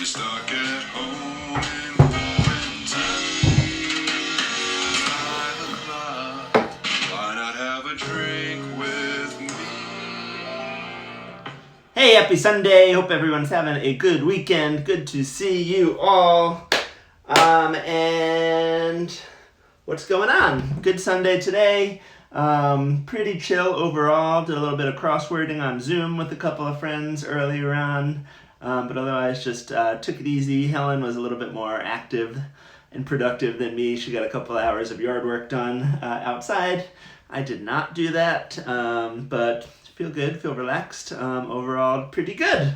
you're stuck at home in quarantine, 5 o'clock, why not have a drink with me? Hey, happy Sunday. Hope everyone's having a good weekend. Good to see you all. And what's going on? Good Sunday today. Pretty chill overall. Did a little bit of crosswording on Zoom with a couple of friends earlier on. But otherwise just took it easy. Helen was a little bit more active and productive than me. She got a couple of hours of yard work done outside. I did not do that, but feel good, feel relaxed. Overall, pretty good.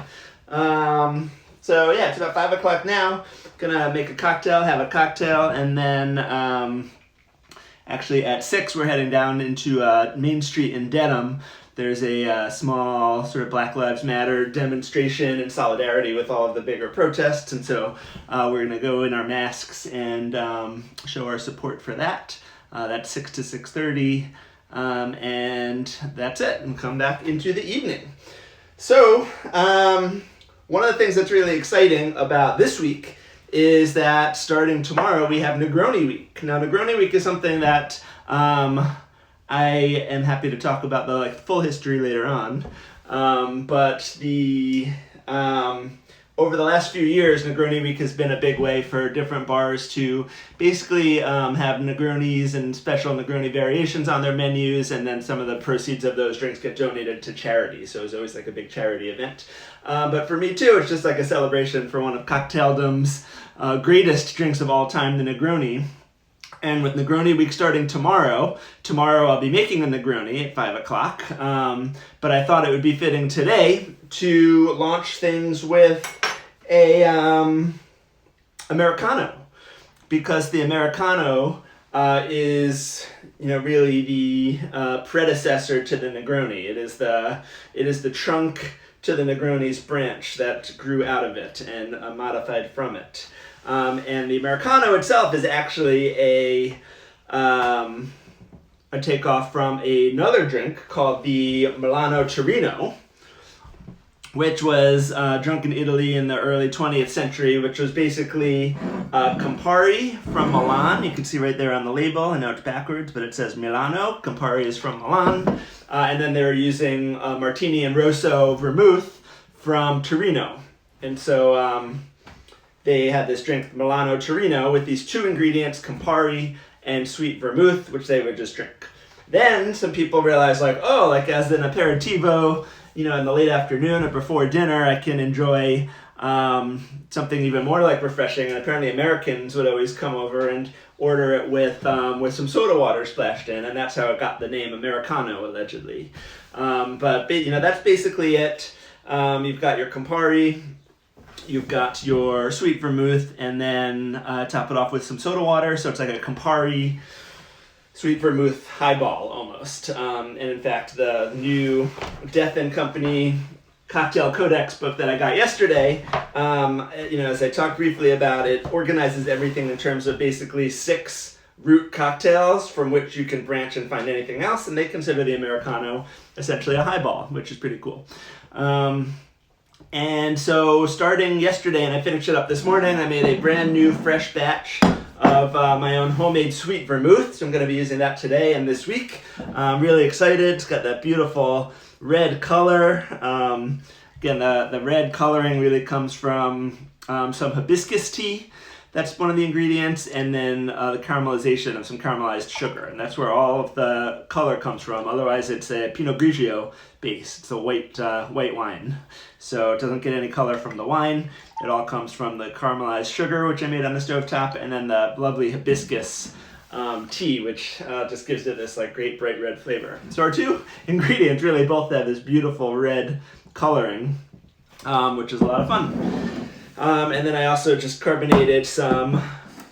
So yeah, it's about 5 o'clock now. Gonna make a cocktail, have a cocktail, and then actually at 6 we're heading down into Main Street in Dedham. There's a small sort of Black Lives Matter demonstration in solidarity with all of the bigger protests, and so we're gonna go in our masks and show our support for that. That's 6 to 6:30. And that's it, and come back into the evening. So, one of the things that's really exciting about this week is that starting tomorrow we have Negroni Week. Now, Negroni Week is something that I am happy to talk about the full history later on. But over the last few years, Negroni Week has been a big way for different bars to basically have Negronis and special Negroni variations on their menus, and then some of the proceeds of those drinks get donated to charity. So it's always like a big charity event. But for me too, it's just like a celebration for one of Cocktaildom's greatest drinks of all time, the Negroni. And with Negroni Week starting tomorrow I'll be making a Negroni at 5 o'clock. But I thought it would be fitting today to launch things with a Americano, because the Americano is really the predecessor to the Negroni. It is the trunk to the Negroni's branch that grew out of it and modified from it. And the Americano itself is actually a takeoff from another drink called the Milano Torino, which was drunk in Italy in the early 20th century, which was basically Campari from Milan. You can see right there on the label. I know it's backwards, but it says Milano. Campari is from Milan. And then they were using Martini and Rosso vermouth from Torino. And so they had this drink, Milano Torino, with these two ingredients, Campari and sweet vermouth, which they would just drink. Then some people realized, as an aperitivo, in the late afternoon or before dinner, I can enjoy something even more refreshing. And apparently Americans would always come over and order it with some soda water splashed in, and that's how it got the name Americano, allegedly. But that's basically it. You've got your Campari, you've got your sweet vermouth, and then top it off with some soda water. So it's like a Campari sweet vermouth highball almost. And in fact, the new Death and Company Cocktail Codex book that I got yesterday, as I talked briefly about it, organizes everything in terms of basically 6 root cocktails from which you can branch and find anything else, and they consider the Americano essentially a highball, which is pretty cool. And so starting yesterday, and I finished it up this morning, I made a brand new fresh batch of my own homemade sweet vermouth. So I'm going to be using that today and this week. I'm really excited. It's got that beautiful red color. Again, the red coloring really comes from some hibiscus tea. That's one of the ingredients, and then the caramelization of some caramelized sugar, and that's where all of the color comes from. Otherwise, it's a Pinot Grigio base. It's a white wine, so it doesn't get any color from the wine. It all comes from the caramelized sugar, which I made on the stovetop, and then the lovely hibiscus tea, which just gives it this great bright red flavor. So our two ingredients really both have this beautiful red coloring, which is a lot of fun. And then I also just carbonated some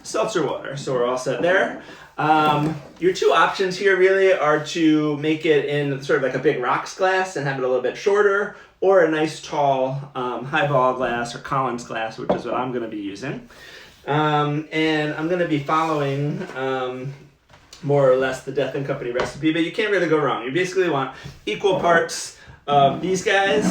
seltzer water, so we're all set there. Your two options here really are to make it in sort of like a big rocks glass and have it a little bit shorter, or a nice tall highball glass or Collins glass, which is what I'm going to be using. And I'm going to be following more or less the Death and Company recipe, but you can't really go wrong. You basically want equal parts of these guys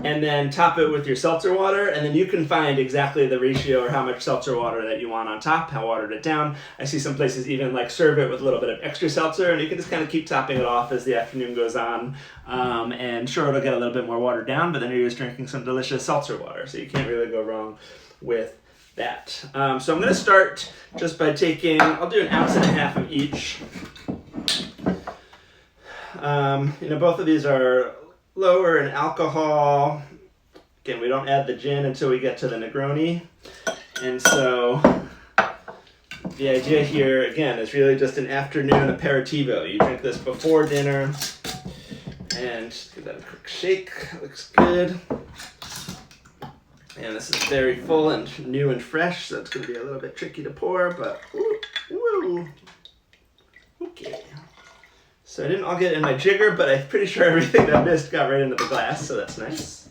and then top it with your seltzer water, and then you can find exactly the ratio or how much seltzer water that you want on top, how watered it down. I see some places even like serve it with a little bit of extra seltzer, and you can just kind of keep topping it off as the afternoon goes on. And sure, it'll get a little bit more watered down, but then you're just drinking some delicious seltzer water, so you can't really go wrong with that. So I'm going to start just by taking, I'll do 1.5 ounces of each. Both of these are lower in alcohol. Again, we don't add the gin until we get to the Negroni. And so the idea here, again, is really just an afternoon aperitivo. You drink this before dinner and just give that a quick shake. Looks good. And this is very full and new and fresh, so it's going to be a little bit tricky to pour, but woo. Okay. So I didn't all get it in my jigger, but I'm pretty sure everything that I missed got right into the glass, so that's nice.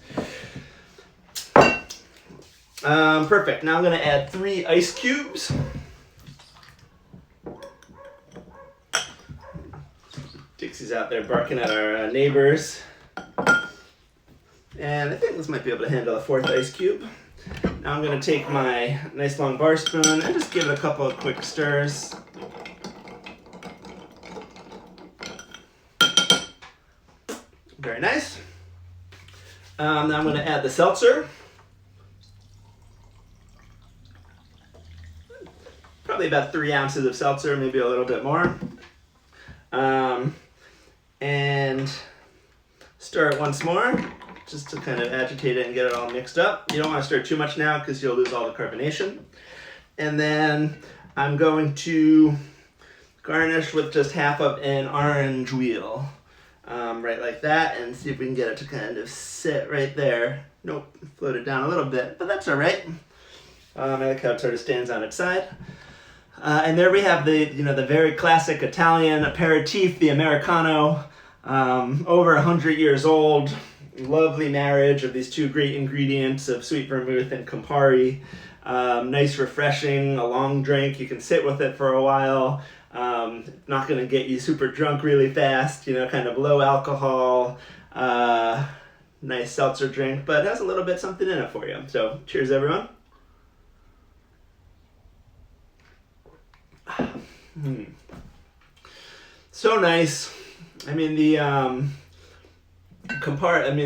Perfect. Now I'm going to add 3 ice cubes. Dixie's out there barking at our neighbors. And I think this might be able to handle a 4th ice cube. Now I'm going to take my nice long bar spoon and just give it a couple of quick stirs. Very nice. Now I'm going to add the seltzer. Probably about 3 ounces of seltzer, maybe a little bit more. And stir it once more, just to kind of agitate it and get it all mixed up. You don't want to stir too much now because you'll lose all the carbonation. And then I'm going to garnish with just half of an orange wheel. Right like that, and see if we can get it to kind of sit right there. Nope, floated down a little bit, but that's all right. I like how it sort of stands on its side. And there we have the very classic Italian aperitif, the Americano, over 100 years old. Lovely marriage of these 2 great ingredients of sweet vermouth and Campari. Nice, refreshing, a long drink. You can sit with it for a while. Not going to get you super drunk really fast, kind of low alcohol, nice seltzer drink, but it has a little bit something in it for you. So cheers, everyone. So nice. I mean, the Campari, I'm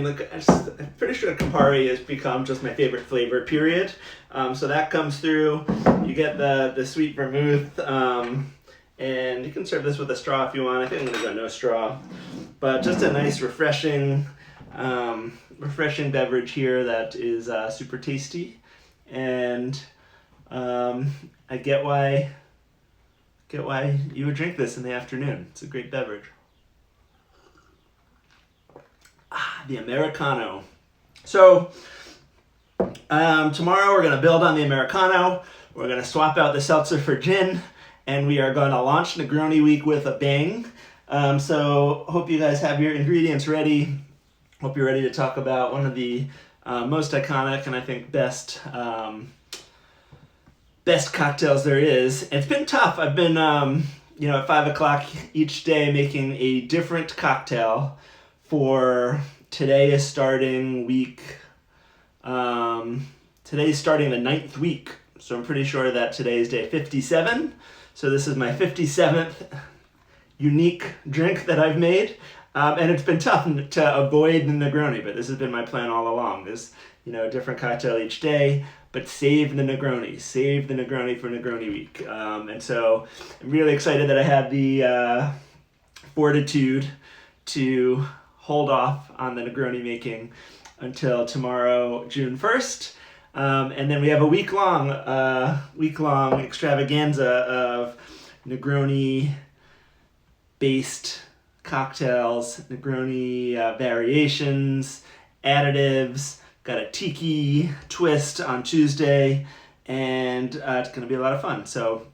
pretty sure Campari has become just my favorite flavor, period. So that comes through. You get the sweet vermouth, and you can serve this with a straw if you want. I think I'm going to go no straw. But just a nice, refreshing beverage here that is super tasty. And I get why you would drink this in the afternoon. It's a great beverage. The Americano. So tomorrow we're going to build on the Americano. We're going to swap out the seltzer for gin, and we are going to launch Negroni Week with a bang. So hope you guys have your ingredients ready. Hope you're ready to talk about one of the most iconic and I think best cocktails there is. It's been tough. I've been at 5 o'clock each day making a different cocktail for today is starting week. Today's starting the 9th week, so I'm pretty sure that today is day 57. So this is my 57th unique drink that I've made, and it's been tough to avoid the Negroni, but this has been my plan all along. There's a different cocktail each day, but save the Negroni for Negroni Week. And so I'm really excited that I had the fortitude to hold off on the Negroni making until tomorrow, June 1st. And then we have a week-long extravaganza of Negroni-based cocktails, Negroni variations, additives. Got a tiki twist on Tuesday, and it's going to be a lot of fun. So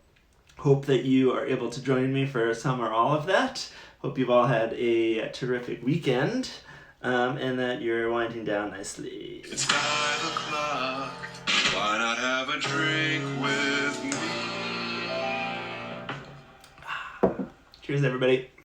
hope that you are able to join me for some or all of that. Hope you've all had a terrific weekend, and that you're winding down nicely. It's 5 o'clock. Why not have a drink with me? Cheers, everybody.